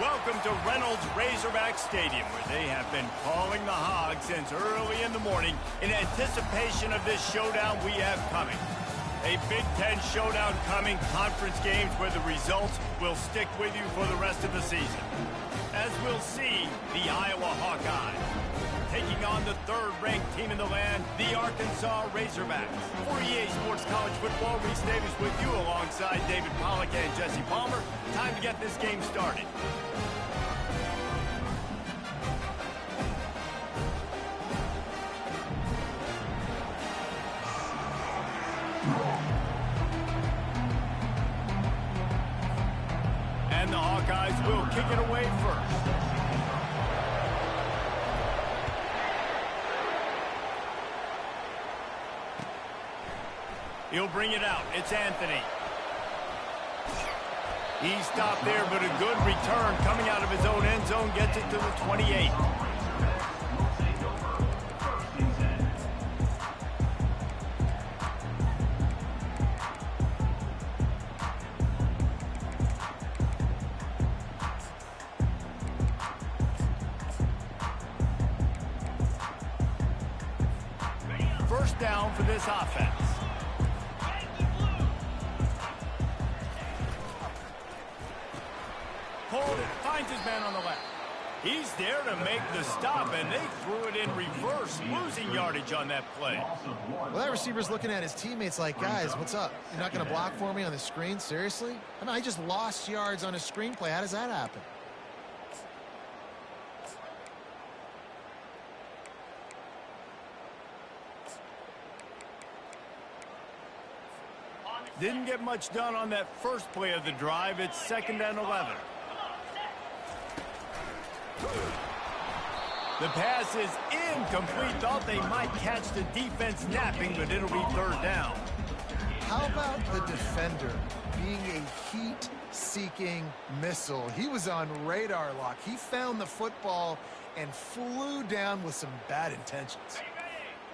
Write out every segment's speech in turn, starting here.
Welcome to Reynolds Razorback Stadium, where they have been calling the Hogs since early in the morning in anticipation of this showdown we have coming. A Big Ten showdown coming, conference games where the results will stick with you for the rest of the season. As we'll see, the Iowa Hawkeyes taking on the third-ranked team in the land, the Arkansas Razorbacks. For EA Sports College Football, Reese Davis with you alongside David Pollack and Jesse Palmer. Time to get this game started. And the Hawkeyes will kick it away first. He'll bring it out. It's Anthony. He stopped there, but a good return coming out of his own end zone. Gets it to the 28. First down for this offense. Hold it, finds his man on the left. He's there to make the stop, and they threw it in reverse, losing yardage on that play. Well, that receiver's looking at his teammates like, guys, what's up? You're not going to block for me on the screen? Seriously? I mean, I just lost yards on a screenplay. How does that happen? Didn't get much done on that first play of the drive. It's 2nd and 11. The pass is incomplete. Thought they might catch the defense napping, but it'll be 3rd down. How about the defender being a heat-seeking missile? He was on radar lock. He found the football and flew down with some bad intentions.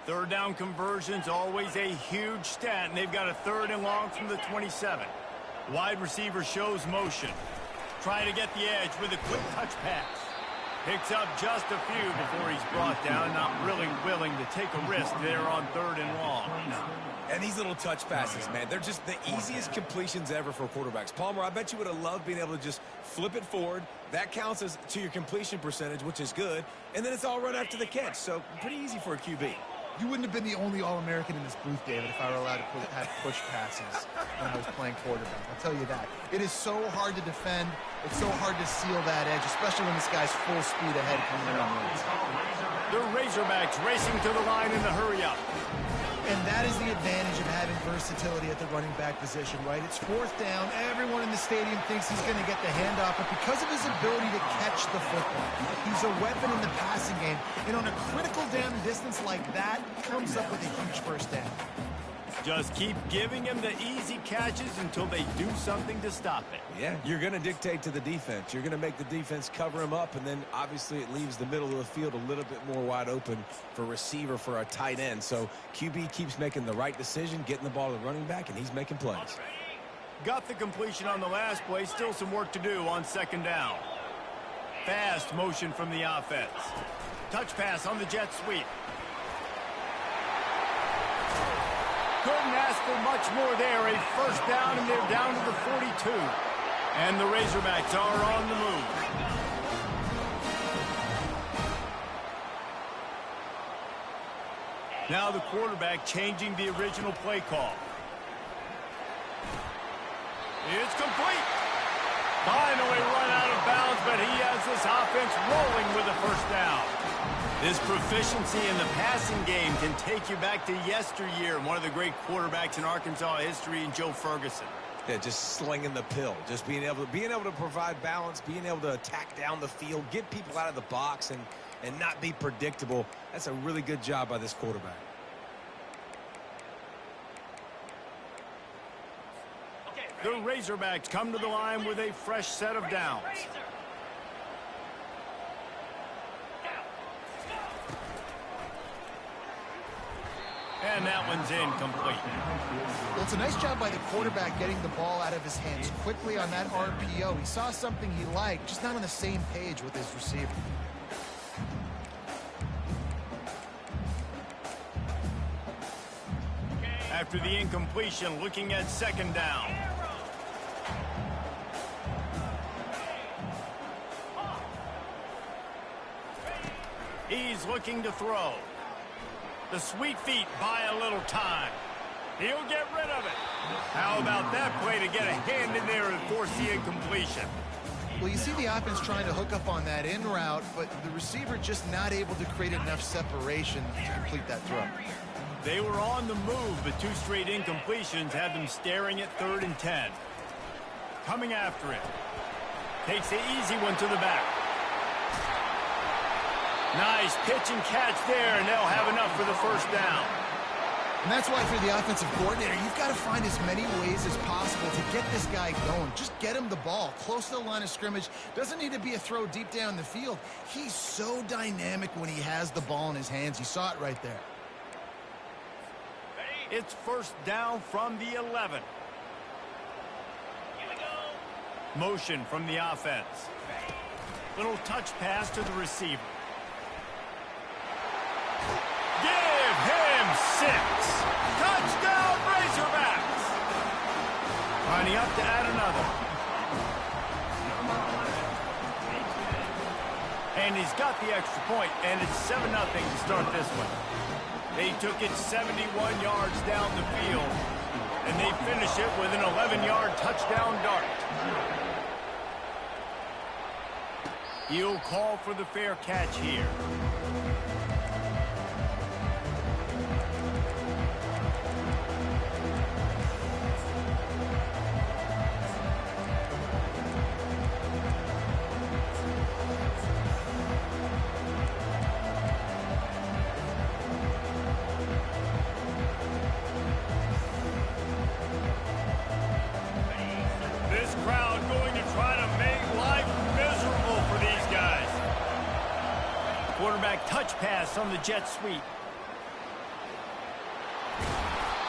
3rd down conversions, always a huge stat, and they've got a 3rd and long from the 27. Wide receiver shows motion. Trying to get the edge with a quick touch pass. Picks up just a few before he's brought down. Not really willing to take a risk there on 3rd and long. And these little touch passes, man, they're just the easiest completions ever for quarterbacks. Palmer, I bet you would have loved being able to just flip it forward. That counts as to your completion percentage, which is good. And then it's all run after the catch. So pretty easy for a QB. You wouldn't have been the only All-American in this booth, David, if I were allowed to have push passes when I was playing quarterback. I'll tell you that. It is so hard to defend. It's so hard to seal that edge, especially when this guy's full speed ahead coming around the inside. The Razorbacks racing to the line in the hurry-up. And that is the advantage of having versatility at the running back position, right? It's 4th down. Everyone in the stadium thinks he's going to get the handoff, but because of his ability to catch the football, he's a weapon in the passing game. And on a critical down distance like that, comes up with a huge 1st down. Just keep giving him the easy catches until they do something to stop it. Yeah, you're going to dictate to the defense. You're going to make the defense cover him up, and then obviously it leaves the middle of the field a little bit more wide open for receiver, for a tight end. So QB keeps making the right decision, getting the ball to the running back, and he's making plays. Got the completion on the last play. Still some work to do on 2nd down. Fast motion from the offense. Touch pass on the jet sweep. Couldn't ask for much more there. A 1st down, and they're down to the 42. And the Razorbacks are on the move. Now the quarterback changing the original play call. It's complete. Finally run out of bounds, but he has this offense rolling with a 1st down. This proficiency in the passing game can take you back to yesteryear. One of the great quarterbacks in Arkansas history, Joe Ferguson. Yeah, just slinging the pill, just being able to provide balance, being able to attack down the field, get people out of the box, and not be predictable. That's a really good job by this quarterback. The Razorbacks come to the line with a fresh set of downs. And that one's incomplete. Well, it's a nice job by the quarterback getting the ball out of his hands quickly on that RPO. He saw something he liked, just not on the same page with his receiver. After the incompletion, looking at second down. He's looking to throw. The sweet feet buy a little time. He'll get rid of it. How about that play to get a hand in there and force the incompletion? Well, you see the offense trying to hook up on that in route, but the receiver just not able to create enough separation to complete that throw. They were on the move, but two straight incompletions had them staring at 3rd and 10. Coming after it. Takes the easy one to the back. Nice pitch and catch there, and they'll have enough for the first down. And that's why for the offensive coordinator, you've got to find as many ways as possible to get this guy going. Just get him the ball close to the line of scrimmage. Doesn't need to be a throw deep down the field. He's so dynamic when he has the ball in his hands. You saw it right there. It's first down from the 11. Motion from the offense. Little touch pass to the receiver. Give him 6. Touchdown, Razorbacks. Lining up to add another. And he's got the extra point, and it's 7-0 to start this one. They took it 71 yards down the field, and they finish it with an 11-yard touchdown dart. He'll call for the fair catch here. Quarterback touch pass on the jet sweep.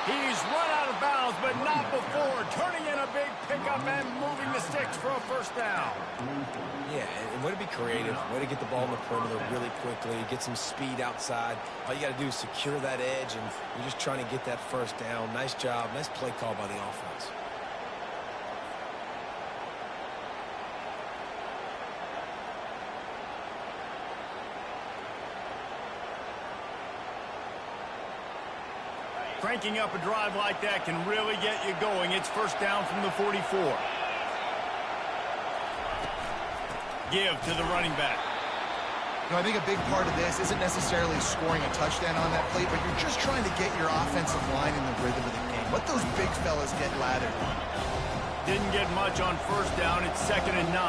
He's run out of bounds, but not before. Turning in a big pickup and moving the sticks for a first down. Yeah, and way to be creative. Way to get the ball in the perimeter really quickly. Get some speed outside. All you got to do is secure that edge, and you're just trying to get that first down. Nice job. Nice play call by the offense. Cranking up a drive like that can really get you going. It's first down from the 44. Give to the running back. You know, I think a big part of this isn't necessarily scoring a touchdown on that play, but you're just trying to get your offensive line in the rhythm of the game. Let those big fellas get lathered. Didn't get much on first down. It's 2nd and 9.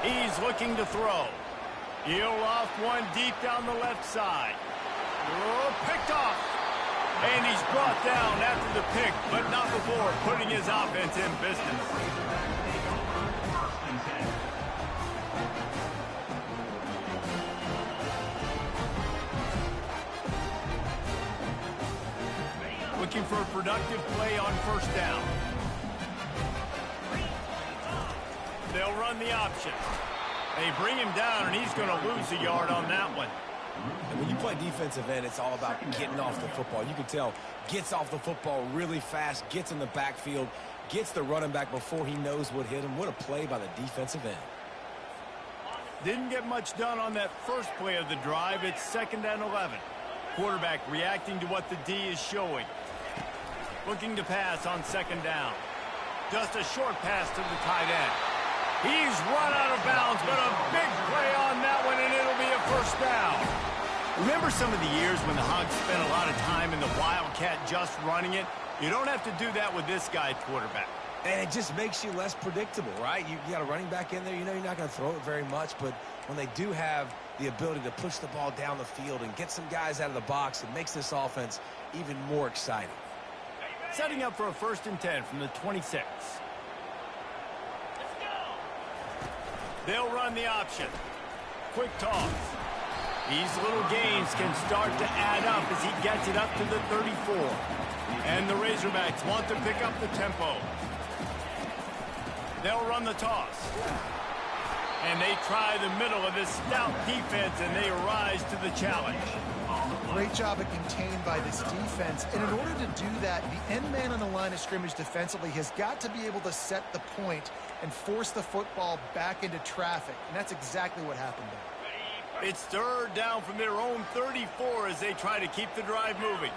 He's looking to throw. He'll loft one deep down the left side. Oh, picked off. And he's brought down after the pick, but not before putting his offense in business. Looking for a productive play on first down. They'll run the option. They bring him down, and he's going to lose a yard on that one. And when you play defensive end, it's all about getting off the football. You can tell, gets off the football really fast, gets in the backfield, gets the running back before he knows what hit him. What a play by the defensive end. Didn't get much done on that first play of the drive. It's 2nd and 11. Quarterback reacting to what the D is showing. Looking to pass on 2nd down. Just a short pass to the tight end. He's run out of bounds, but a big play on that one, and it'll be a first down. Remember some of the years when the Hogs spent a lot of time in the Wildcat just running it? You don't have to do that with this guy at quarterback. And it just makes you less predictable, right? You got a running back in there. You know you're not going to throw it very much, but when they do have the ability to push the ball down the field and get some guys out of the box, it makes this offense even more exciting. Setting up for a 1st and 10 from the 26. They'll run the option. Quick toss. These little gains can start to add up as he gets it up to the 34. And the Razorbacks want to pick up the tempo. They'll run the toss. And they try the middle of this stout defense, and they rise to the challenge. Great job at contained by this defense. And in order to do that, the end man on the line of scrimmage defensively has got to be able to set the point and force the football back into traffic. And that's exactly what happened there. It's third down from their own 34 as they try to keep the drive moving.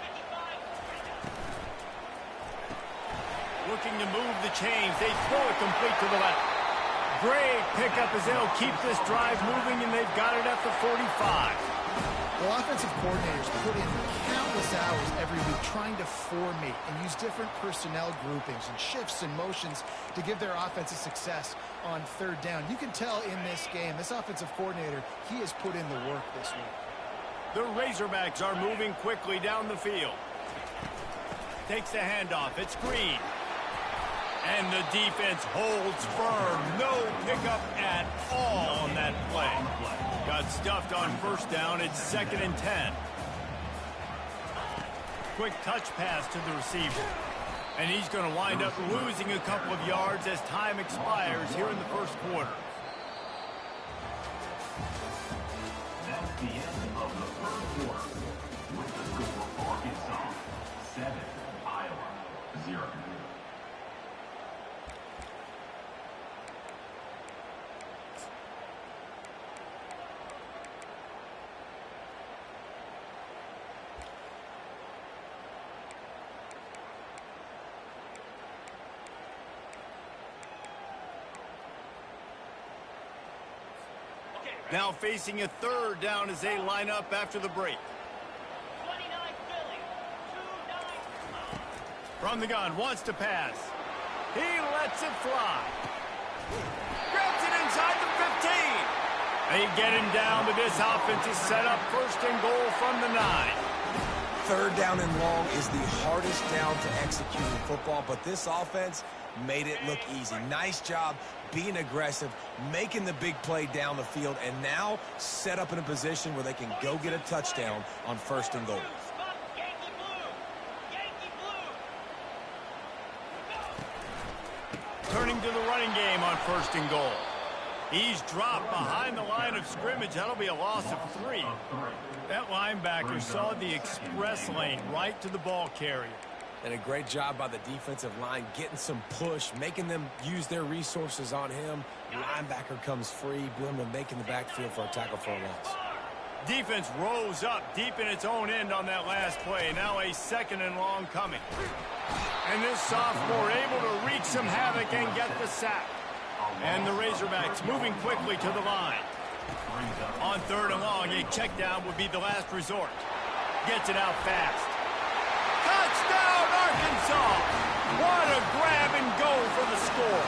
Looking to move the chains. They throw it complete to the left. Great pickup as they'll keep this drive moving, and they've got it at the 45. Well, offensive coordinators put in countless hours every week trying to formate and use different personnel groupings and shifts and motions to give their offensive success on third down. You can tell in this game, this offensive coordinator, he has put in the work this week. The Razorbacks are moving quickly down the field. Takes the handoff. It's Green. And the defense holds firm. No pickup at all on that play. Got stuffed on first down. It's 2nd and 10. Quick touch pass to the receiver. And he's going to wind up losing a couple of yards as time expires here in the first quarter. That's the end of the first quarter. With the score, Arkansas 7, Iowa 0. Now facing a third down as they line up after the break. From the gun, wants to pass. He lets it fly. Grabs it inside the 15. They get him down, but this offense is set up 1st and goal from the 9. Third down and long is the hardest down to execute in football, but this offense made it look easy. Nice job being aggressive, making the big play down the field, and now set up in a position where they can go get a touchdown on 1st and goal. Turning to the running game on 1st and goal. He's dropped behind the line of scrimmage. That'll be a loss of 3. That linebacker saw the express lane right to the ball carrier. And a great job by the defensive line getting some push, making them use their resources on him. Linebacker comes free, Blum making the backfield for a tackle for a loss. Defense rose up deep in its own end on that last play. Now a 2nd and long coming. And this sophomore able to wreak some havoc and get the sack. And the Razorbacks moving quickly to the line. On 3rd and long, a check down would be the last resort. Gets it out fast. Touchdown, Arkansas! What a grab and go for the score.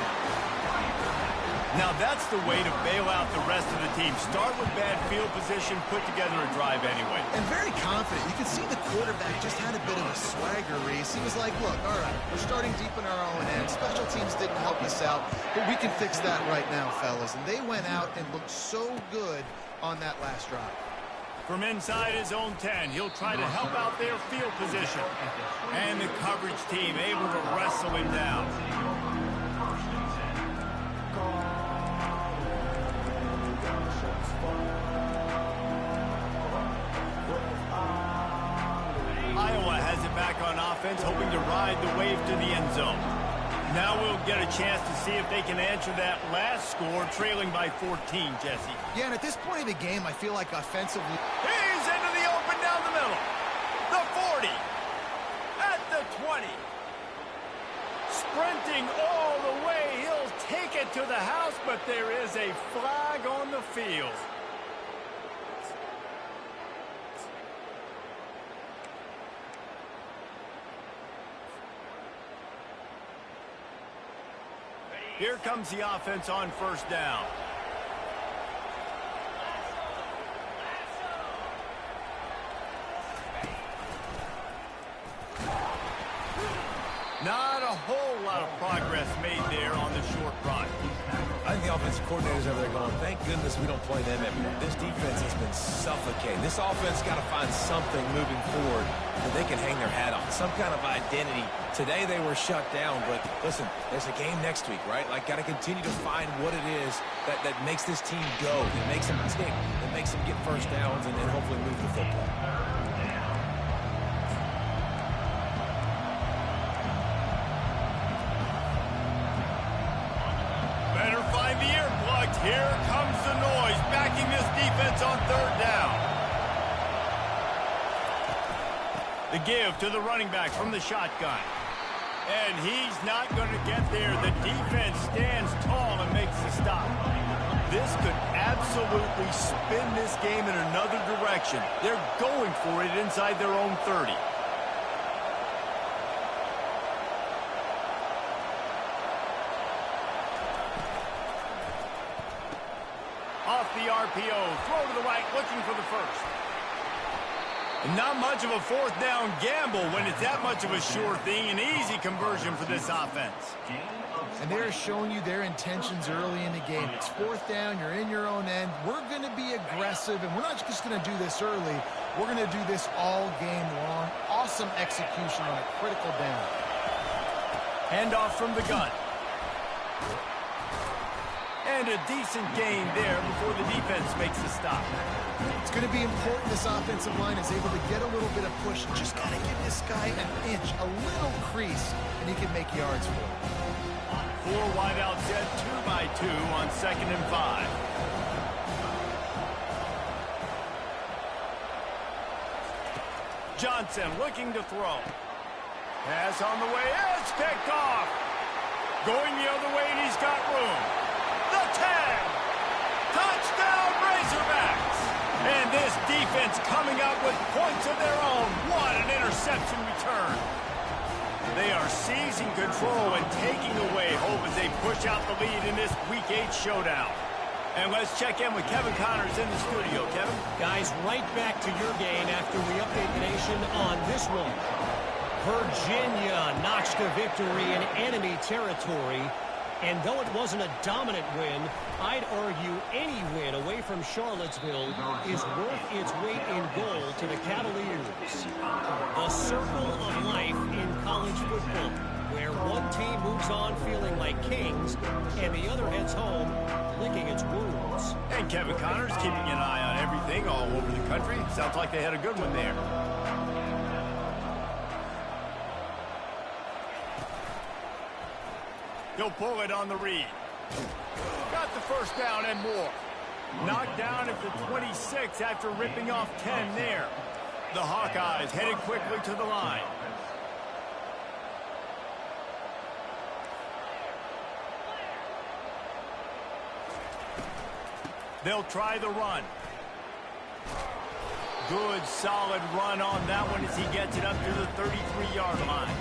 Now that's the way to bail out the rest of the team. Start with bad field position, put together a drive anyway. And very confident. You can see the quarterback just had a bit of a swagger race. He was like, look, all right, we're starting deep in our own end. Special teams didn't help us out, but we can fix that right now, fellas. And they went out and looked so good on that last drive. From inside his own 10, he'll try to help out their field position. And the coverage team able to wrestle him down. Iowa has it back on offense, hoping to ride the wave to the end zone. Now we'll get a chance to see if they can answer that last score, trailing by 14, Jesse. Yeah, and at this point of the game, I feel like offensively... He's into the open down the middle. The 40. At the 20. Sprinting all the way. He'll take it to the house, but there is a flag on the field. Here comes the offense on 1st down. Not a whole lot of progress made there on the short run. I think the offense offensive coordinators over there going, thank goodness we don't play them every day. This defense has been suffocating. This offense got to find something moving forward that they can hang their hat on, some kind of identity. Today they were shut down, but listen, there's a game next week, right? Like, got to continue to find what it is that makes this team go, that makes them tick, that makes them get first downs, and then hopefully move the football. Better find the earplugs. Here comes the noise, backing this defense on third down. The give to the running back from the shotgun. And he's not going to get there. The defense stands tall and makes the stop. This could absolutely spin this game in another direction. They're going for it inside their own 30. Off the RPO, throw to the right, looking for the first. Not much of a fourth down gamble when it's that much of a sure thing. An easy conversion for this offense. And they're showing you their intentions early in the game. It's fourth down, you're in your own end. We're going to be aggressive, and we're not just going to do this early. We're going to do this all game long. Awesome execution on a critical down. Handoff from the gun. And a decent gain there before the defense makes the stop. It's going to be important this offensive line is able to get a little bit of push. Just got to give this guy an inch, a little crease, and he can make yards for it. 4 wide out set, 2 by 2 on 2nd and 5. Johnson looking to throw. Pass on the way. It's picked off. Going the other way, and he's got room. The tag. Touchdown, Razorbacks. And this defense coming out with points of their own. What an interception return. They are seizing control and taking away hope as they push out the lead in this Week 8 showdown. And let's check in with Kevin Connors in the studio. Kevin? Guys, right back to your game after we update the nation on this one. Virginia notched a victory in enemy territory. And though it wasn't a dominant win, I'd argue any win away from Charlottesville is worth its weight in gold to the Cavaliers. The circle of life in college football, where one team moves on feeling like kings and the other heads home licking its wounds. And Kevin Connors keeping an eye on everything all over the country. Sounds like they had a good one there. He'll pull it on the read. Got the first down and more. Knocked down at the 26 after ripping off 10 there. The Hawkeyes headed quickly to the line. They'll try the run. Good, solid run on that one as he gets it up to the 33-yard line.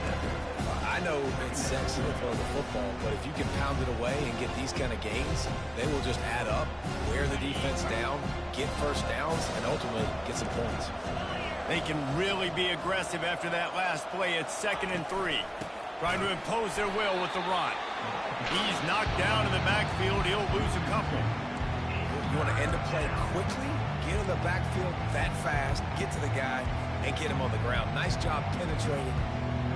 I know it's sexy to throw the football, but if you can pound it away and get these kind of gains, they will just add up, wear the defense down, get first downs, and ultimately get some points. They can really be aggressive after that last play. It's 2nd and 3. Trying to impose their will with the run. He's knocked down in the backfield. He'll lose a couple. You want to end the play quickly, get in the backfield that fast, get to the guy, and get him on the ground. Nice job penetrating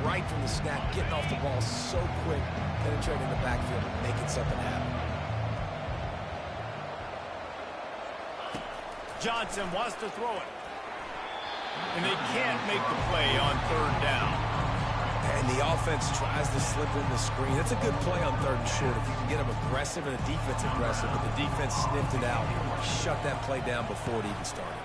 right from the snap, getting off the ball so quick, penetrating the backfield, making something happen. Johnson wants to throw it. And they can't make the play on 3rd down. And the offense tries to slip in the screen. That's a good play on 3rd and short. If you can get them aggressive and the defense aggressive, but the defense sniffed it out, shut that play down before it even started.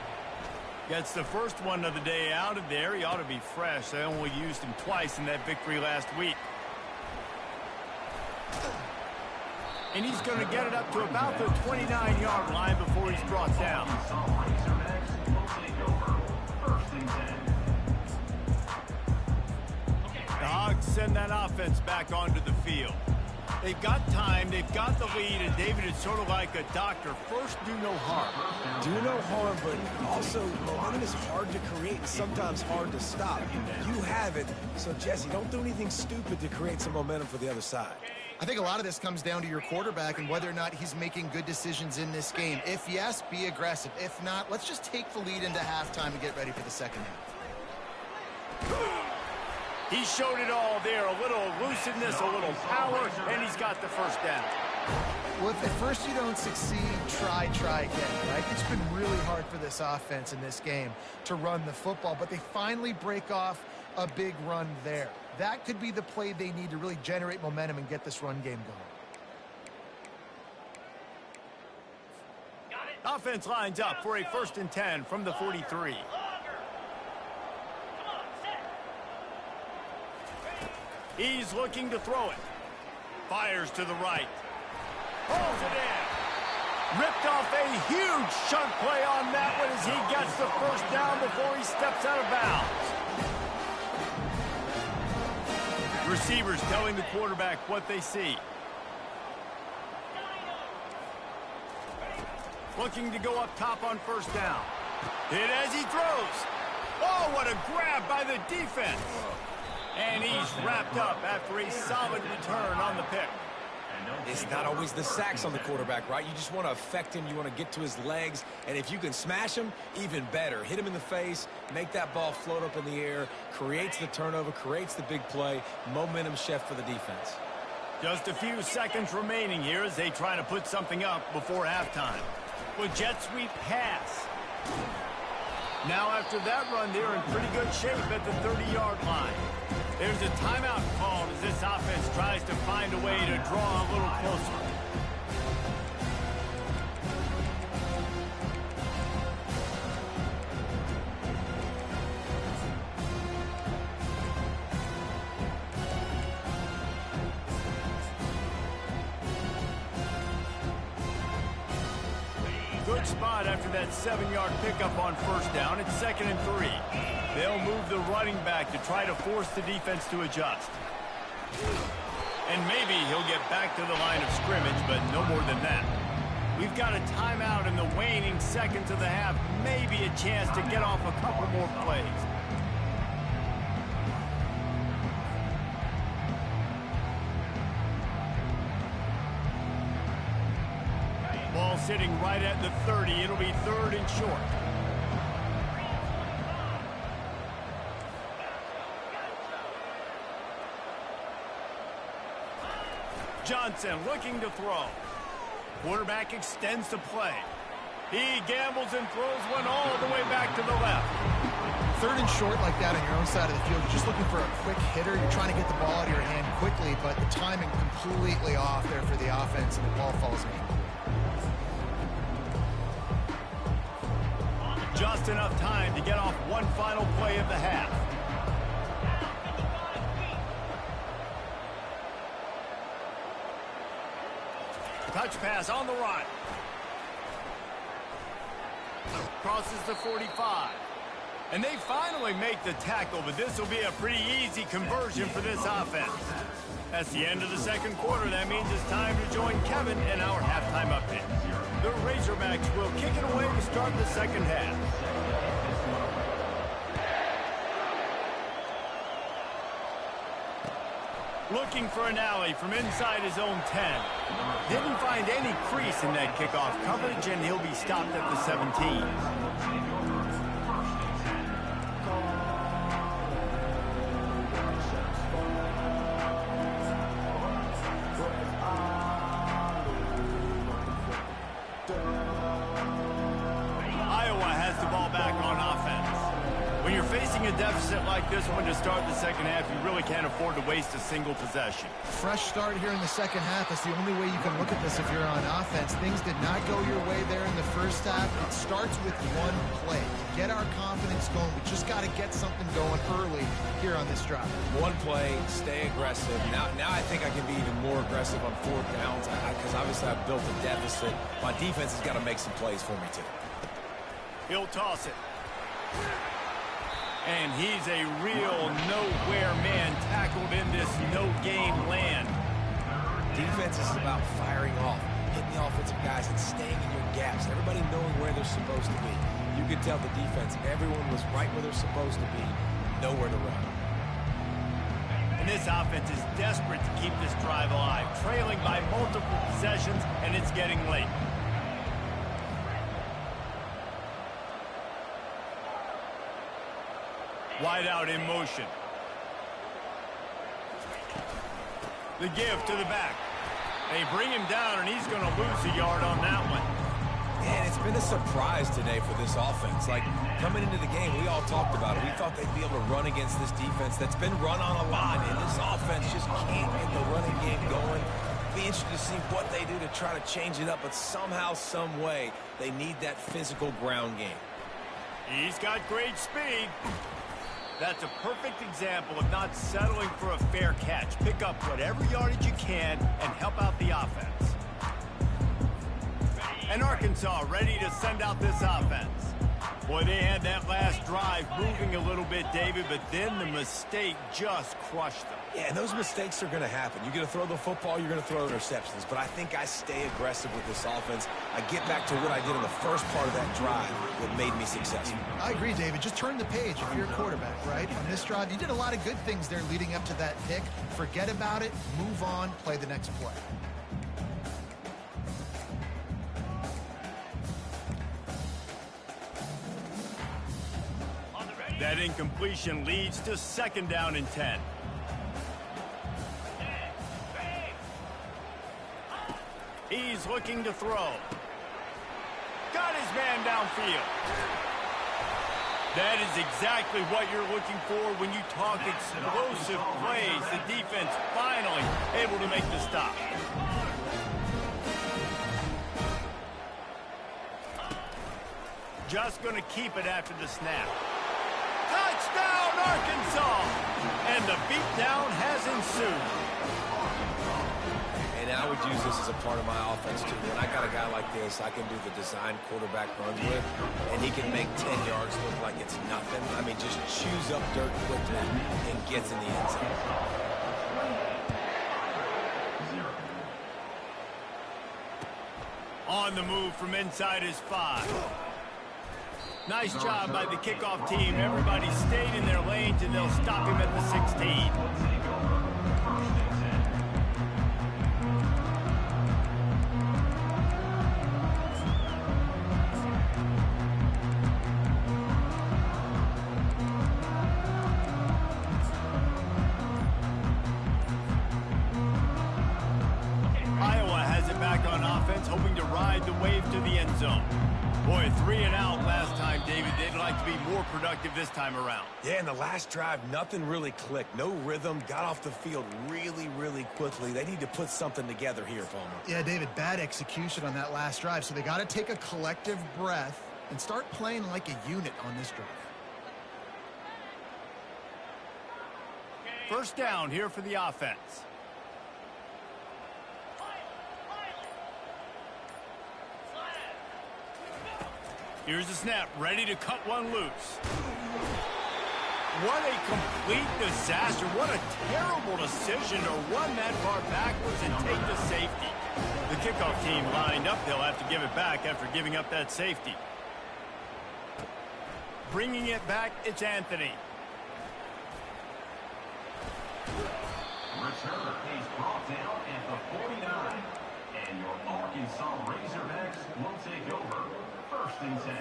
Gets the first one of the day out of there. He ought to be fresh. They only used him twice in that victory last week. And he's going to get it up to about the 29-yard line before he's brought down. The Hogs send that offense back onto the field. They've got time, they've got the lead, and David is sort of like a doctor. First, do no harm. Do no harm, but also momentum is hard to create and sometimes hard to stop. You have it, so Jesse, don't do anything stupid to create some momentum for the other side. I think a lot of this comes down to your quarterback and whether or not he's making good decisions in this game. If yes, be aggressive. If not, let's just take the lead into halftime and get ready for the second half. He showed it all there. A little elusiveness, a little power, and he's got the first down. Well, if at first you don't succeed, try again, right? It's been really hard for this offense in this game to run the football, but they finally break off a big run there. That could be the play they need to really generate momentum and get this run game going. Offense lines up for a 1st and 10 from the 43. He's looking to throw it. Fires to the right. Pulls it in. Ripped off a huge chunk play on that one as he gets the first down before he steps out of bounds. Receivers telling the quarterback what they see. Looking to go up top on 1st down. Hit as he throws. Oh, what a grab by the defense. And he's wrapped up after a solid return on the pick. It's not always the sacks on the quarterback, right? You just want to affect him. You want to get to his legs. And if you can smash him, even better. Hit him in the face, make that ball float up in the air, creates the turnover, creates the big play. Momentum shift for the defense. Just a few seconds remaining here as they try to put something up before halftime. With jet sweep pass. Now after that run, they're in pretty good shape at the 30-yard line. There's a timeout called as this offense tries to find a way to draw a little closer. Good spot after that 7-yard pickup on 1st down. It's 2nd and 3. They'll move the running back to try to force the defense to adjust. And maybe he'll get back to the line of scrimmage, but no more than that. We've got a timeout in the waning seconds of the half. Maybe a chance to get off a couple more plays. Ball sitting right at the 30. It'll be 3rd and short. Johnson looking to throw. Quarterback extends the play. He gambles and throws one all the way back to the left. 3rd and short like that on your own side of the field. You're just looking for a quick hitter. You're trying to get the ball out of your hand quickly, but the timing completely off there for the offense, and the ball falls incomplete. Just enough time to get off one final play of the half. Touch pass on the run. Crosses the 45. And they finally make the tackle, but this will be a pretty easy conversion for this offense. That's the end of the 2nd quarter. That means it's time to join Kevin in our halftime update. The Razorbacks will kick it away to start the 2nd half. Looking for an alley from inside his own 10. Didn't find any crease in that kickoff coverage, and he'll be stopped at the 17. Facing a deficit like this one to start the 2nd half, you really can't afford to waste a single possession. Fresh start here in the 2nd half. That's the only way you can look at this if you're on offense. Things did not go your way there in the 1st half. It starts with one play. To get our confidence going, we just got to get something going early here on this drive. One play, stay aggressive. Now I think I can be even more aggressive on 4th downs because obviously I've built a deficit. My defense has got to make some plays for me too. He'll toss it. And he's a real nowhere man tackled in this no-game land. Defense is about firing off, hitting the offensive guys and staying in your gaps. Everybody knowing where they're supposed to be. You could tell the defense, everyone was right where they're supposed to be, nowhere to run. And this offense is desperate to keep this drive alive, trailing by multiple possessions, and it's getting late. Wide out in motion. The give to the back. They bring him down, and he's going to lose a yard on that one. Man, it's been a surprise today for this offense. Like, coming into the game, we all talked about it. We thought they'd be able to run against this defense that's been run on a lot, and this offense just can't get the running game going. Be interested to see what they do to try to change it up, but somehow, some way, they need that physical ground game. He's got great speed. That's a perfect example of not settling for a fair catch. Pick up whatever yardage you can and help out the offense. And Arkansas ready to send out this offense. Boy, they had that last drive moving a little bit, David, but then the mistake just crushed them. Yeah, and those mistakes are going to happen. You're going to throw the football, you're going to throw interceptions. But I think I stay aggressive with this offense. I get back to what I did in the first part of that drive that made me successful. I agree, David. Just turn the page if you're a quarterback, right? On this drive, you did a lot of good things there leading up to that pick. Forget about it, move on, play the next play. That incompletion leads to 2nd down and 10. He's looking to throw. Got his man downfield. That is exactly what you're looking for when you talk explosive plays. The defense finally able to make the stop. Just going to keep it after the snap. Touchdown, Arkansas! And the beatdown has ensued. And I would use this as a part of my offense, too. When I got a guy like this, I can do the design quarterback runs with, and he can make 10 yards look like it's nothing. I mean, just chews up dirt quickly and gets in the end zone. On the move from inside his 5. Nice job by the kickoff team. Everybody stayed in their lanes, and they'll stop him at the 16. Iowa has it back on offense, hoping to ride the wave to the end zone. Boy, 3 and out last time, David. They'd like to be more productive this time around. Yeah, in the last drive, nothing really clicked. No rhythm, got off the field really, really quickly. They need to put something together here, Palmer. Yeah, David, bad execution on that last drive, so they got to take a collective breath and start playing like a unit on this drive. 1st down here for the offense. Here's the snap, ready to cut one loose. What a complete disaster. What a terrible decision to run that far backwards and take the safety. The kickoff team lined up. They'll have to give it back after giving up that safety. Bringing it back, it's Anthony. Return is brought down at the 49. And your Arkansas Razorbacks will take over. 1st and 10.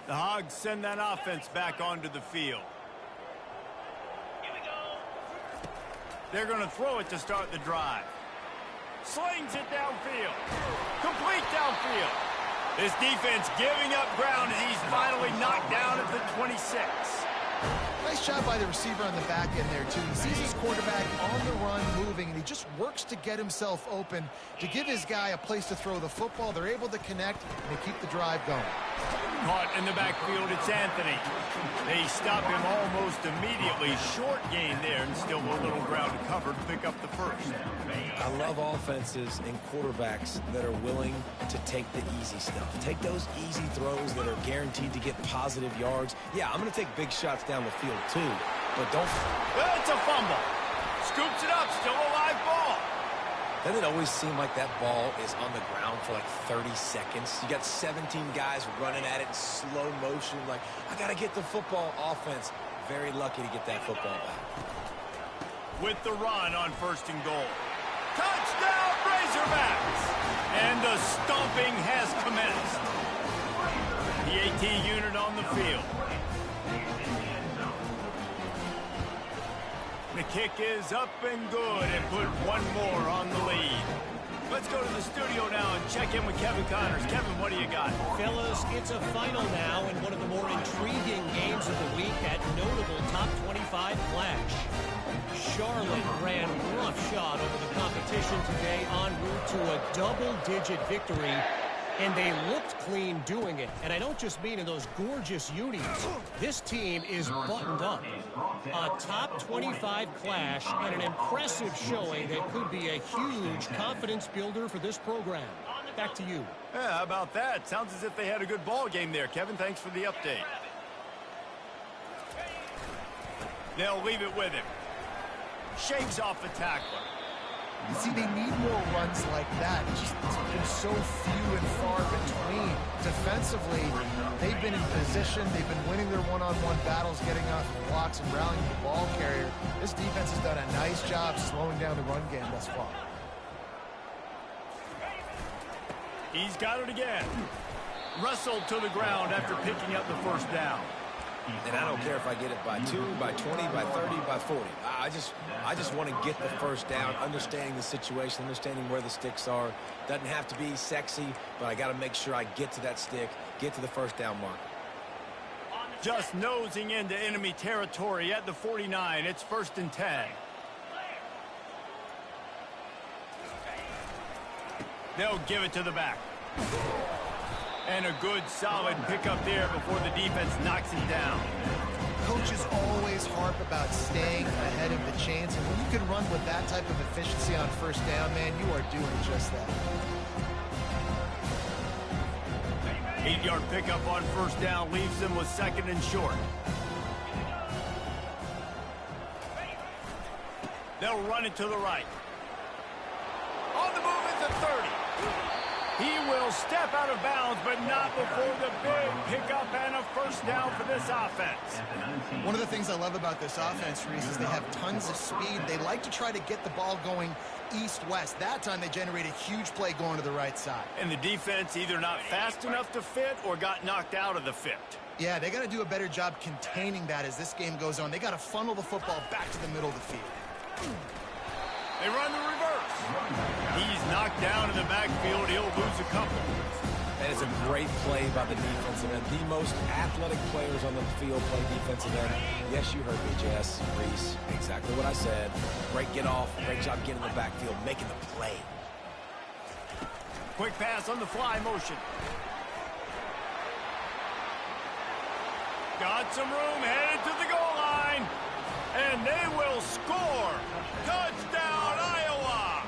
The Hogs send that offense back onto the field. They're going to throw it to start the drive. Slings it downfield. Complete downfield. This defense giving up ground, and he's finally knocked down at the 26. Nice job by the receiver on the back end there, too. He sees his quarterback on the run moving, and he just works to get himself open to give his guy a place to throw the football. They're able to connect, and they keep the drive going. Caught in the backfield, it's Anthony. They stop him almost immediately. Short gain there, and still a little ground to cover to pick up the 1st. I love offenses and quarterbacks that are willing to take the easy stuff. Take those easy throws that are guaranteed to get positive yards. Yeah, I'm going to take big shots down the field too, but don't... It's a fumble. Scoops it up, still a live ball. Doesn't it always seem like that ball is on the ground for like 30 seconds? You got 17 guys running at it in slow motion. Like, I got to get the football. Offense, very lucky to get that football back. with the run on 1st and goal. Touchdown, Razorbacks! And the stomping has commenced. The AT unit on the field. The kick is up and good and put one more on the lead. Let's go to the studio now and check in with Kevin Connors. Kevin, what do you got? Fellas, it's a final now in one of the more intriguing games of the week, that notable top 25 clash. Charlotte ran roughshod over the competition today en route to a double-digit victory, and they looked clean doing it. And I don't just mean in those gorgeous unis. This team is buttoned up. A top 25 clash and an impressive showing that could be a huge confidence builder for this program. Back to you. Yeah, how about that? Sounds as if they had a good ball game there. Kevin, thanks for the update. They'll leave it with him. Shakes off the tackler. You see, they need more runs like that. It's been so few and far between. Defensively, they've been in position. They've been winning their one-on-one battles, getting off the blocks and rallying the ball carrier. This defense has done a nice job slowing down the run game thus far. He's got it again. Wrestled to the ground after picking up the 1st down. And I don't care if I get it by 2, by 20, by 30, by 40. I just want to get the 1st down, understanding the situation, understanding where the sticks are. Doesn't have to be sexy, but I got to make sure I get to that stick, get to the 1st down mark. Just nosing into enemy territory at the 49. It's 1st and 10. They'll give it to the back. And a good, solid pickup there before the defense knocks it down. Coaches always harp about staying ahead of the chains, and when you can run with that type of efficiency on 1st down, man, you are doing just that. 8-yard pickup on 1st down leaves them with 2nd and short. They'll run it to the right. On the move at the 30. He will step out of bounds, but not before the big pickup and a 1st down for this offense. One of the things I love about this offense, Reese, is they have tons of speed. They like to try to get the ball going east-west. That time they generate a huge play going to the right side. And the defense either not fast enough to fit or got knocked out of the fit. Yeah, they got to do a better job containing that as this game goes on. They got to funnel the football back to the middle of the field. They run the reverse. He's knocked down in the backfield. He'll lose a couple. And it's a great play by the defensive end. The most athletic players on the field play defensive end. Yes, you heard me, Jess, Reese. Exactly what I said. Great get off. Great job getting in the backfield, making the play. Quick pass on the fly motion. Got some room, headed to the goal line. And they will score. Touchdown, Iowa!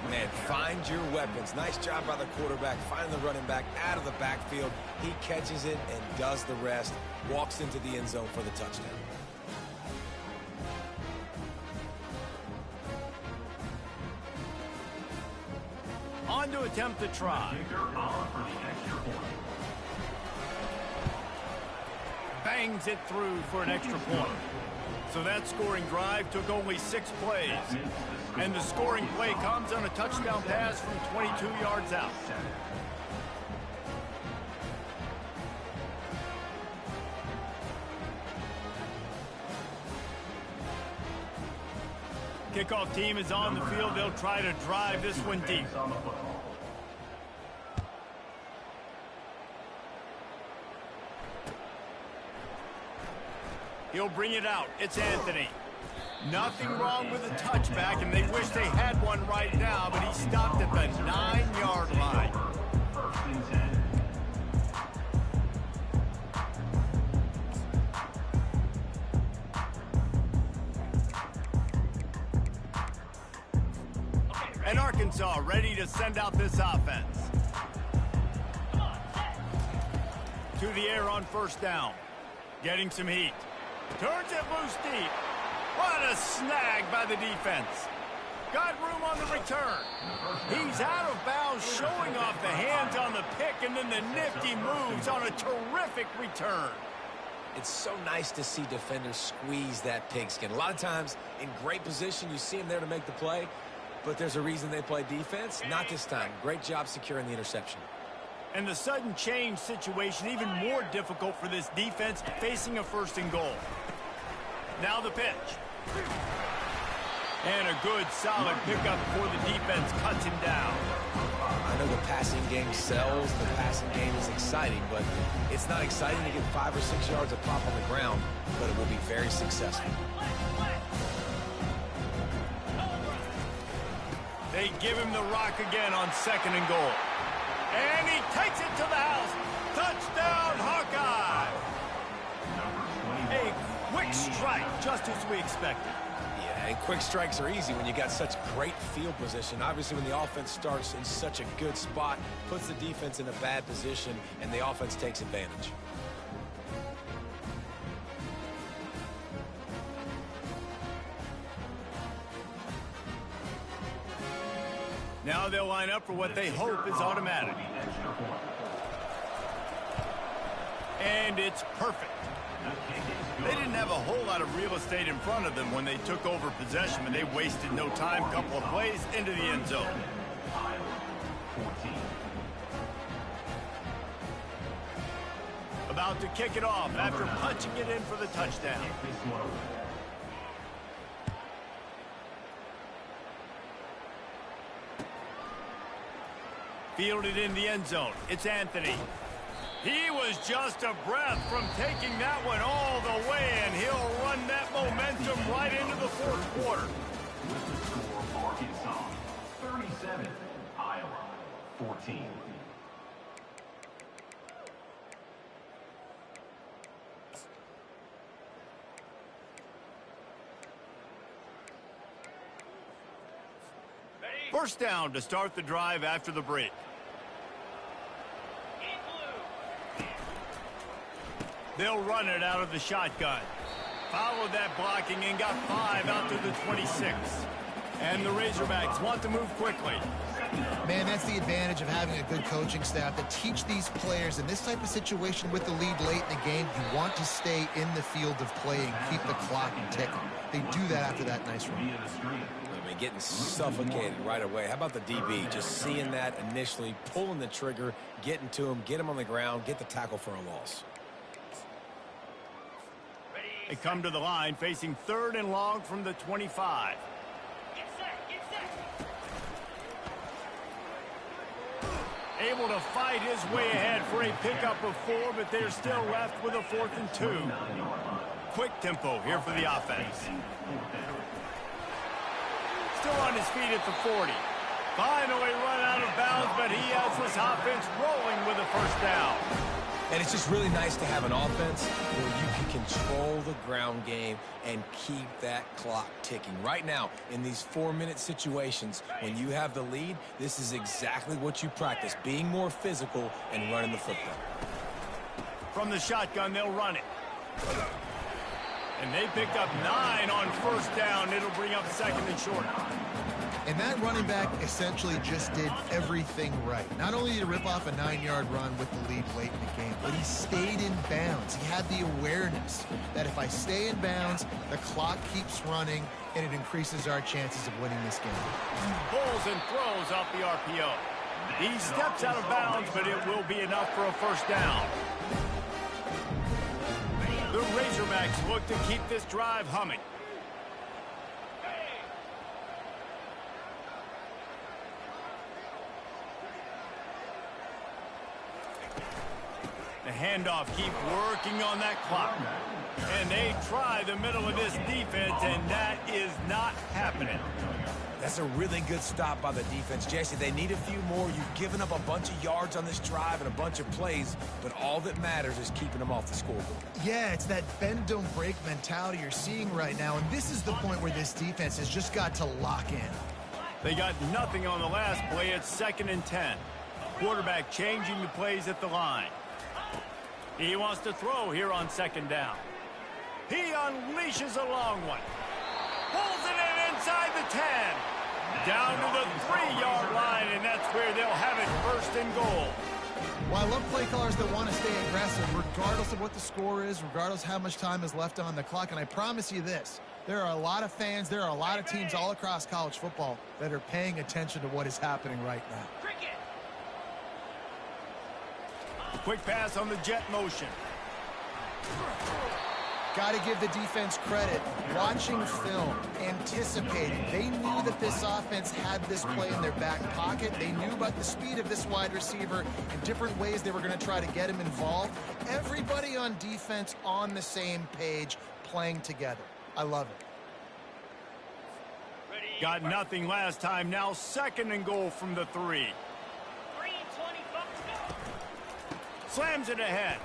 Man, find your weapons. Nice job by the quarterback, finding the running back out of the backfield. He catches it and does the rest. Walks into the end zone for the touchdown. On to attempt the try. Bangs it through for an extra point. So that scoring drive took only 6 plays. And the scoring play comes on a touchdown pass from 22 yards out. Kickoff team is on the field. They'll try to drive this one deep. He'll bring it out. It's Anthony. Nothing wrong with the touchback, and they wish they had one right now, but he stopped at the 9-yard line. And Arkansas ready to send out this offense. To the air on 1st down. Getting some heat. Turns it loose deep. What a snag by the defense. Got room on the return. He's out of bounds, showing off the hands on the pick, and then the nifty moves on a terrific return. It's so nice to see defenders squeeze that pigskin. A lot of times in great position, you see them there to make the play, but there's a reason they play defense. Not this time. Great job securing the interception. And the sudden change situation even more difficult for this defense facing a first and goal. Now the pitch. And a good solid pickup before the defense cuts him down. I know the passing game sells, the passing game is exciting, but it's not exciting to get 5 or 6 yards of pop on the ground, but it will be very successful. They give him the rock again on second and goal. And he takes it to the house. Touchdown, Hawkeye! A quick strike, just as we expected. Yeah, and quick strikes are easy when you got such great field position. Obviously, when the offense starts in such a good spot, puts the defense in a bad position, and the offense takes advantage. Now they'll line up for what they hope is automatic. And it's perfect. They didn't have a whole lot of real estate in front of them when they took over possession, and they wasted no time. Couple of plays into the end zone. About to kick it off after punching it in for the touchdown. Fielded in the end zone. It's Anthony. He was just a breath from taking that one all the way, and he'll run that momentum right into the fourth quarter. With the score, Arkansas 37, Iowa 14. First down to start the drive after the break. They'll run it out of the shotgun. Followed that blocking and got 5 out to the 26. And the Razorbacks want to move quickly. Man, that's the advantage of having a good coaching staff to teach these players in this type of situation with the lead late in the game. You want to stay in the field of play and keep the clock ticking. They do that after that nice run. I mean, getting suffocated right away. How about the DB? Just seeing that initially, pulling the trigger, getting to him, get him on the ground, get the tackle for a loss. They come to the line facing third and long from the 25. Able to fight his way ahead for a pickup of 4, but they're still left with a 4th and 2. Quick tempo here for the offense. Still on his feet at the 40. Finally run out of bounds, but he has this offense rolling with a first down. And it's just really nice to have an offense where you can control the ground game and keep that clock ticking. Right now, in these 4-minute situations, when you have the lead, this is exactly what you practice, being more physical and running the football. From the shotgun, they'll run it. And they pick up 9 on first down. It'll bring up second and short. And that running back essentially just did everything right. Not only did he rip off a 9-yard run with the lead late in the game, but he stayed in bounds. He had the awareness that if I stay in bounds, the clock keeps running, and it increases our chances of winning this game. Pulls and throws off the RPO. He steps out of bounds, but it will be enough for a first down. The Razorbacks look to keep this drive humming. The handoff, keep working on that clock. And they try the middle of this defense, and that is not happening. That's a really good stop by the defense. Jesse, they need a few more. You've given up a bunch of yards on this drive and a bunch of plays, but all that matters is keeping them off the scoreboard. Yeah, it's that bend, don't break mentality you're seeing right now, and this is the point where this defense has just got to lock in. They got nothing on the last play. It's 2nd and 10. Quarterback changing the plays at the line. He wants to throw here on 2nd down. He unleashes a long one. Pulls it in inside the 10. Down to the 3-yard line, and that's where they'll have it 1st and goal. Well, I love play callers that want to stay aggressive regardless of what the score is, regardless how much time is left on the clock. And I promise you this, there are a lot of fans, there are a lot of teams all across college football that are paying attention to what is happening right now. Quick pass on the jet motion. Got to give the defense credit. Watching film, anticipating. They knew that this offense had this play in their back pocket. They knew about the speed of this wide receiver and different ways they were going to try to get him involved. Everybody on defense on the same page, playing together. I love it. Got nothing last time. Now 2nd and goal from the 3. Slams it ahead.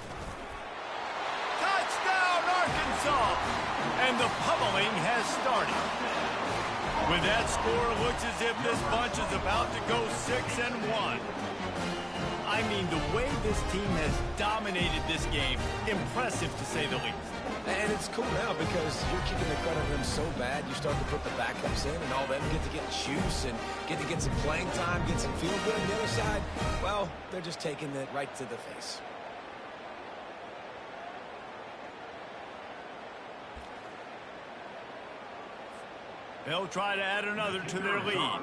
Touchdown, Arkansas! And the pummeling has started. With that score, it looks as if this bunch is about to go 6-1. I mean, the way this team has dominated this game, impressive to say the least. And it's cool now because you're kicking the credit of them so bad, you start to put the backups in, and all them get to get juice and get to get some playing time, get some feel good. On the other side, well, they're just taking it right to the face. They'll try to add another to their lead.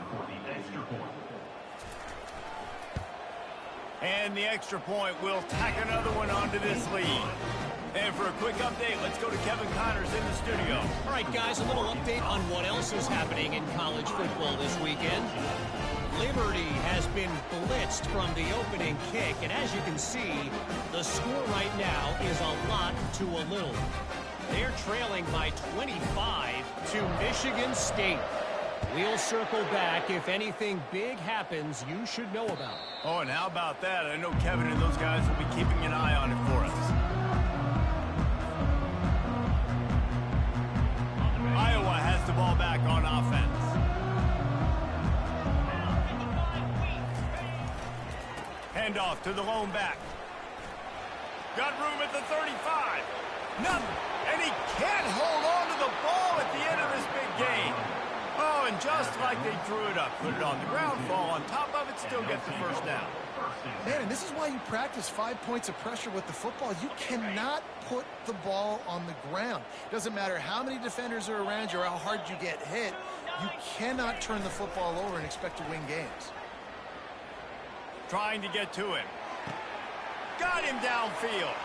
And the extra point will tack another one onto this lead. And for a quick update, let's go to Kevin Connors in the studio. All right, guys, a little update on what else is happening in college football this weekend. Liberty has been blitzed from the opening kick, and as you can see, the score right now is a lot to a little. They're trailing by 25 to Michigan State. We'll circle back. If anything big happens, you should know about it. Oh, and how about that? I know Kevin and those guys will be keeping an eye on it for us. Iowa has the ball back on offense. Handoff to the lone back. Got room at the 35. Nothing. And he can't hold on to the ball at the end of this big game. Oh, and just like they drew it up, put it on the ground, fall on top of it, still get the first down. Man, and this is why you practice 5 points of pressure with the football. You cannot put the ball on the ground. Doesn't matter how many defenders are around you or how hard you get hit. You cannot turn the football over and expect to win games. Trying to get to him. Got him downfield.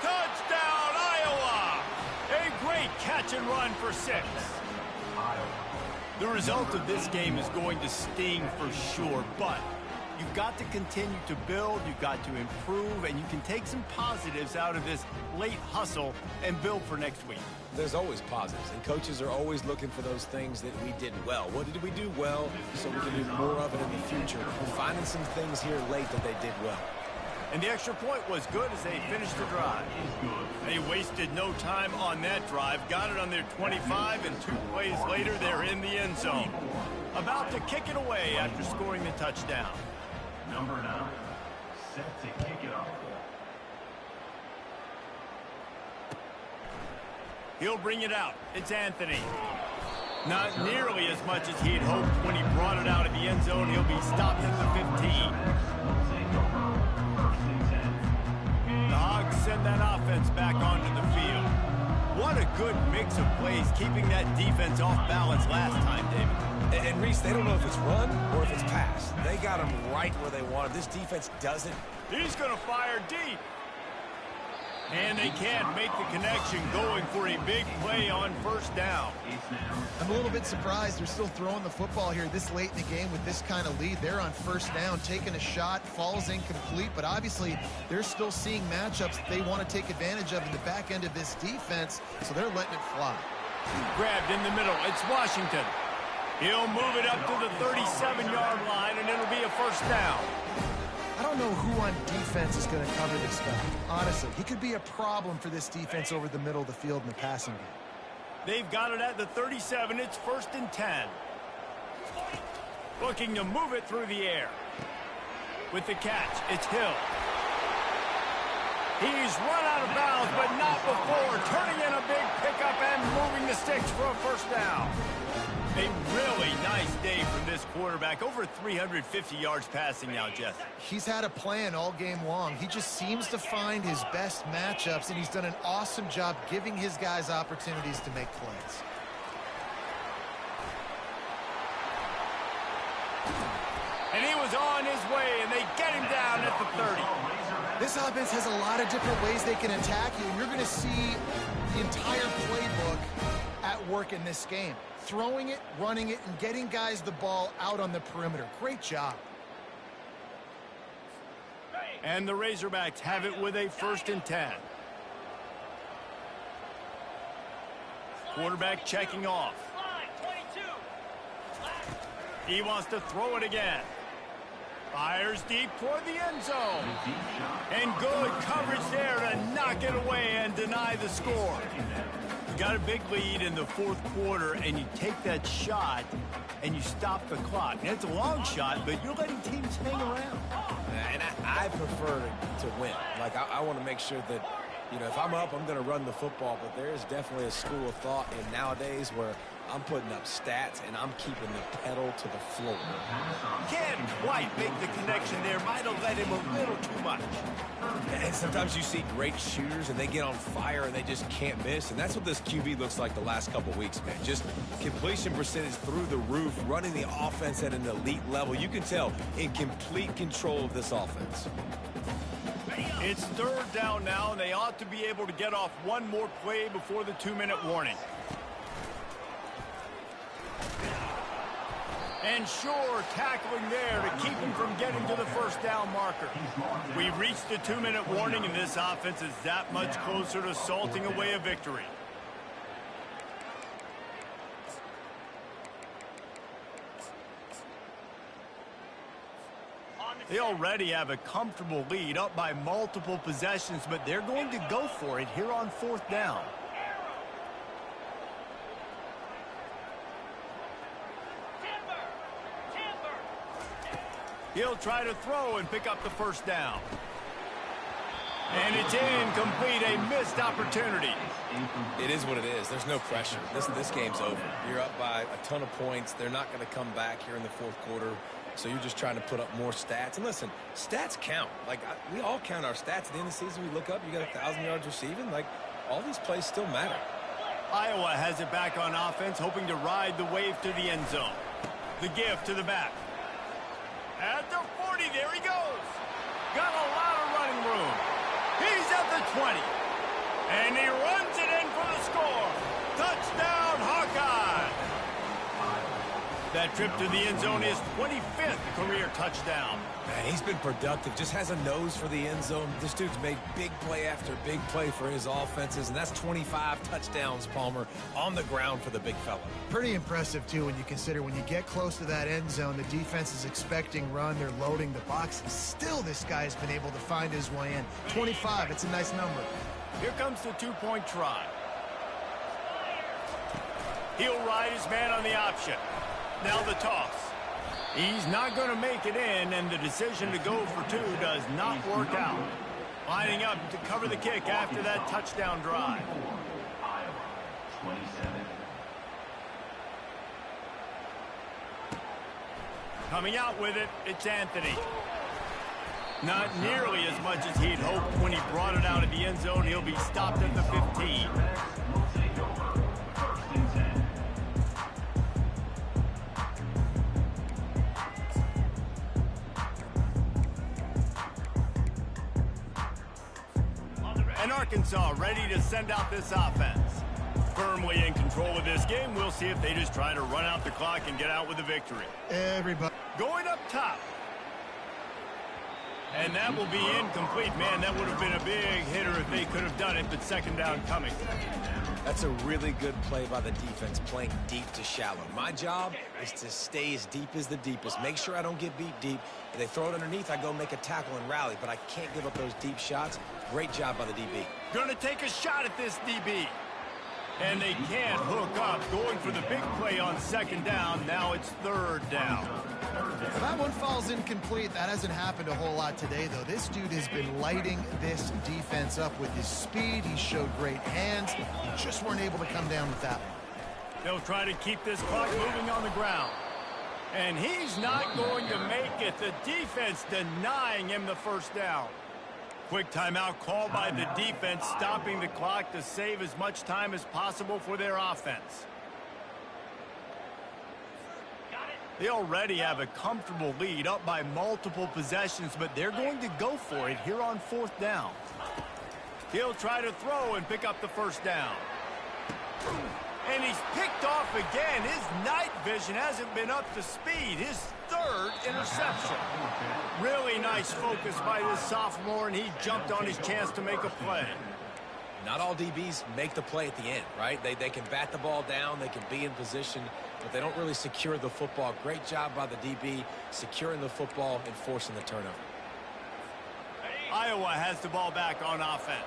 Touchdown, Iowa! A great catch and run for 6. The result of this game is going to sting for sure, but you've got to continue to build, you've got to improve, and you can take some positives out of this late hustle and build for next week. There's always positives, and coaches are always looking for those things that we did well. What did we do well so we can do more of it in the future? We're finding some things here late that they did well. And the extra point was good as they finished the drive. They wasted no time on that drive. Got it on their 25, and 2 plays later, they're in the end zone. About to kick it away after scoring the touchdown. Number 9, set to kick it off. He'll bring it out. It's Anthony. Not nearly as much as he had hoped when he brought it out of the end zone. He'll be stopped at the 15. The Hogs send that offense back onto the field. What a good mix of plays, keeping that defense off balance last time, David. And Reese, they don't know if it's run or if it's pass. They got them right where they want it. This defense doesn't. He's going to fire deep. And they can't make the connection, going for a big play on first down. I'm a little bit surprised they're still throwing the football here this late in the game with this kind of lead. They're on first down, taking a shot, falls incomplete, but obviously they're still seeing matchups that they want to take advantage of in the back end of this defense, so they're letting it fly. Grabbed in the middle. It's Washington. He'll move it up to the 37-yard line, and it'll be a first down. I don't know who on defense is going to cover this guy. Honestly, he could be a problem for this defense over the middle of the field in the passing game. They've got it at the 37. It's 1st and 10. Looking to move it through the air. With the catch, it's Hill. He's run out of bounds, but not before. Turning in a big pickup and moving the sticks for a first down. A really nice day from this quarterback. Over 350 yards passing now, Jeff. He's had a plan all game long. He just seems to find his best matchups, and he's done an awesome job giving his guys opportunities to make plays. And he was on his way, and they get him down at the 30. This offense has a lot of different ways they can attack you, and you're going to see the entire playbook at work in this game. Throwing it, running it, and getting guys the ball out on the perimeter. Great job. And the Razorbacks have it with a 1st and 10. Quarterback checking off. He wants to throw it again. Fires deep toward the end zone. And good coverage there to knock it away and deny the score. You got a big lead in the 4th quarter, and you take that shot, and you stop the clock. And it's a long shot, but you're letting teams hang around. And I prefer to win. Like, I want to make sure that, you know, if I'm up, I'm going to run the football. But there is definitely a school of thought in nowadays where I'm putting up stats and I'm keeping the pedal to the floor. Can't quite make the connection there. Might have let him a little too much. And sometimes you see great shooters and they get on fire and they just can't miss. And that's what this QB looks like the last couple weeks, man. Just completion percentage through the roof, running the offense at an elite level. You can tell in complete control of this offense. It's 3rd down now, and they ought to be able to get off one more play before the 2-minute warning. And sure, tackling there to keep him from getting to the 1st down marker. We've reached the 2-minute warning, and this offense is that much closer to salting away a victory. They already have a comfortable lead, up by multiple possessions, but they're going to go for it here on 4th down. He'll try to throw and pick up the 1st down. And it's incomplete, a missed opportunity. It is what it is. There's no pressure. This game's over. You're up by a ton of points. They're not going to come back here in the 4th quarter. So you're just trying to put up more stats. And listen, stats count. Like, we all count our stats. At the end of the season, we look up, you got 1,000 yards receiving. Like, all these plays still matter. Iowa has it back on offense, hoping to ride the wave to the end zone. The give to the back. At the 40, there he goes. Got a lot of running room. He's at the 20. And he runs it in for the score. Touchdown, Hawkeye. That trip to the end zone is 25th career touchdown. Man, he's been productive. Just has a nose for the end zone. This dude's made big play after big play for his offenses, and that's 25 touchdowns, Palmer, on the ground for the big fella. Pretty impressive, too, when you consider when you get close to that end zone, the defense is expecting run, they're loading the box. Still, this guy's been able to find his way in. 25, it's a nice number. Here comes the 2-point try. He'll ride his man on the option. Now the toss. He's not going to make it in, and the decision to go for 2 does not work out. Lining up to cover the kick after that touchdown drive. Iowa, 27. Coming out with it, it's Anthony. Not nearly as much as he'd hoped when he brought it out of the end zone. He'll be stopped at the 15. Will take over. 1st and 10. And Arkansas ready to send out this offense. Firmly in control of this game. We'll see if they just try to run out the clock and get out with a victory. Everybody. Going up top. And that will be incomplete. Man, that would have been a big hitter if they could have done it, but 2nd down coming. That's a really good play by the defense, playing deep to shallow. My job is to stay as deep as the deepest. Make sure I don't get beat deep. If they throw it underneath, I go make a tackle and rally, but I can't give up those deep shots. Great job by the DB. Gonna take a shot at this DB. And they can't hook up. Going for the big play on 2nd down. Now it's 3rd down. That one falls incomplete. That hasn't happened a whole lot today, though. This dude has been lighting this defense up with his speed. He showed great hands. He just weren't able to come down with that one. They'll try to keep this clock moving on the ground. And he's not going to make it. The defense denying him the first down. Quick timeout called by the defense, stopping the clock to save as much time as possible for their offense. They already have a comfortable lead, up by multiple possessions, but they're going to go for it here on 4th down. He'll try to throw and pick up the first down. And he's picked off again. His night vision hasn't been up to speed. His 3rd interception. Really nice focus by this sophomore, and he jumped on his chance to make a play. Not all DBs make the play at the end, right? They can bat the ball down, they can be in position, but they don't really secure the football. Great job by the DB securing the football and forcing the turnover. Iowa has the ball back on offense.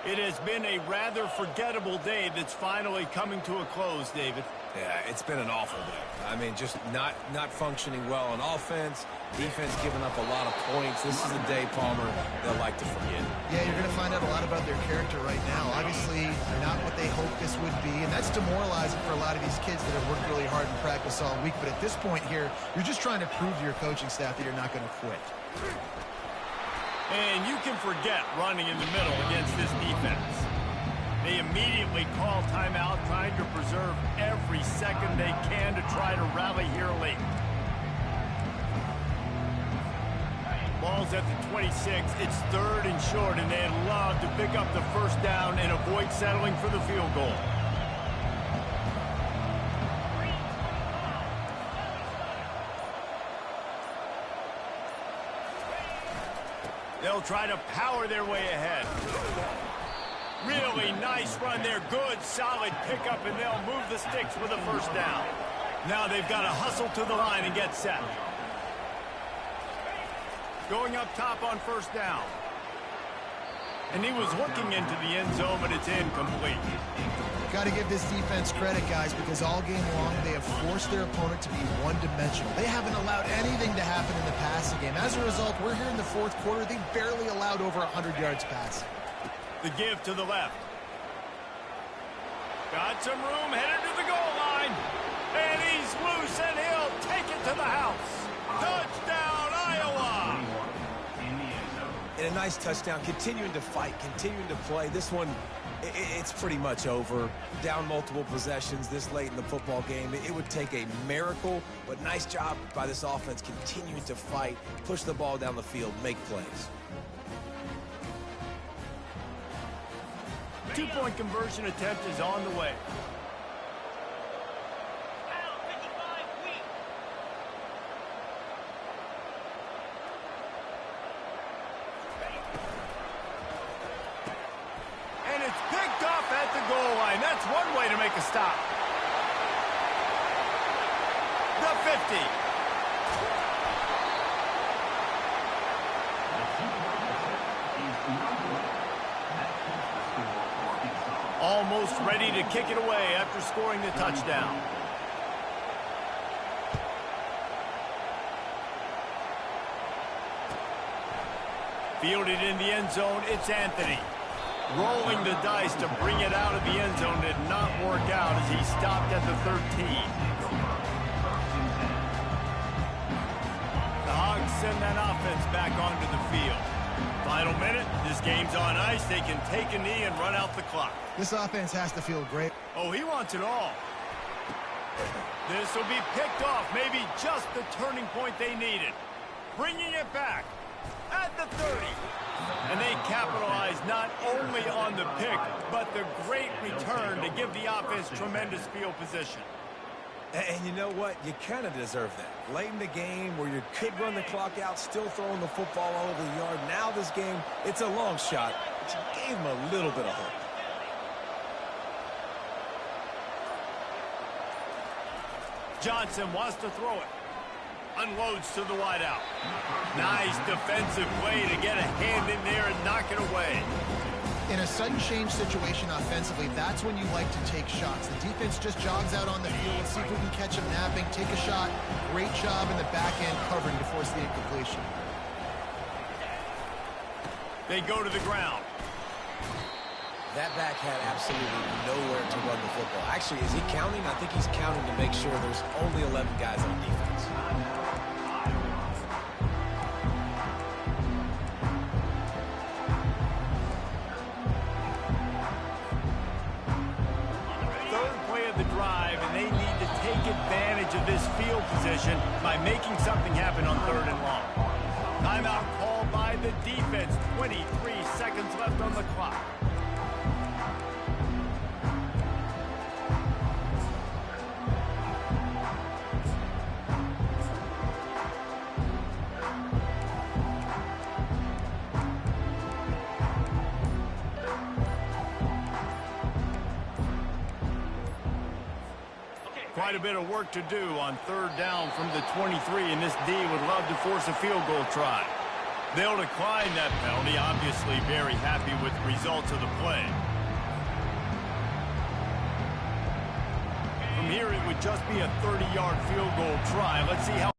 It has been a rather forgettable day that's finally coming to a close, David. Yeah, it's been an awful day. I mean, just not functioning well on offense. Defense giving up a lot of points. This is a day, Palmer, they'll like to forget. Yeah, you're going to find out a lot about their character right now. Obviously, not what they hoped this would be, and that's demoralizing for a lot of these kids that have worked really hard in practice all week. But at this point here, you're just trying to prove to your coaching staff that you're not going to quit. And you can forget running in the middle against this defense. They immediately call timeout, trying to preserve every second they can to try to rally here late. Ball's at the 26. It's 3rd and short, and they'd love to pick up the first down and avoid settling for the field goal. They'll try to power their way ahead. Really nice run there. Good, solid pickup, and they'll move the sticks with a first down. Now they've got to hustle to the line and get set. Going up top on first down. And he was looking into the end zone, but it's incomplete. Got to give this defense credit, guys, because all game long they have forced their opponent to be one-dimensional. They haven't allowed anything to happen in the passing game. As a result, we're here in the 4th quarter. They barely allowed over 100 yards passing. The give to the left. Got some room, headed to the goal line. And he's loose, and he'll take it to the house. Touchdown, Iowa! And a nice touchdown, continuing to fight, continuing to play. This one, it's pretty much over. Down multiple possessions this late in the football game. It would take a miracle, but nice job by this offense continuing to fight, push the ball down the field, make plays. 2-point conversion attempt is on the way. And it's picked off at the goal line. That's one way to make a stop. The 50. Almost ready to kick it away after scoring the touchdown. Fielded in the end zone, it's Anthony. Rolling the dice to bring it out of the end zone did not work out as he stopped at the 13. The Hogs send that offense back onto the field. Final minute, this game's on ice. They can take a knee and run out the clock. This offense has to feel great. Oh, he wants it all. This will be picked off, maybe just the turning point they needed. Bringing it back at the 30. And they capitalize not only on the pick, but the great return to give the offense tremendous field position. And you know what? You kind of deserve that. Late in the game where you could run the clock out, still throwing the football all over the yard. Now this game, it's a long shot, but you gave him a little bit of hope. Johnson wants to throw it. Unloads to the wideout. Nice defensive play to get a hand in there and knock it away. In a sudden change situation offensively, that's when you like to take shots. The defense just jogs out on the field. Let's see if we can catch him napping, take a shot. Great job in the back end covering to force the incompletion. They go to the ground. That back had absolutely nowhere to run the football. Actually, is he counting? I think he's counting to make sure there's only 11 guys on defense. Third play of the drive, and they need to take advantage of this field position by making something happen on 3rd and long. Timeout called by the defense. 23 seconds left on the clock. Quite a bit of work to do on 3rd down from the 23, and this D would love to force a field goal try. They'll decline that penalty, obviously very happy with the results of the play. From here, it would just be a 30-yard field goal try. Let's see how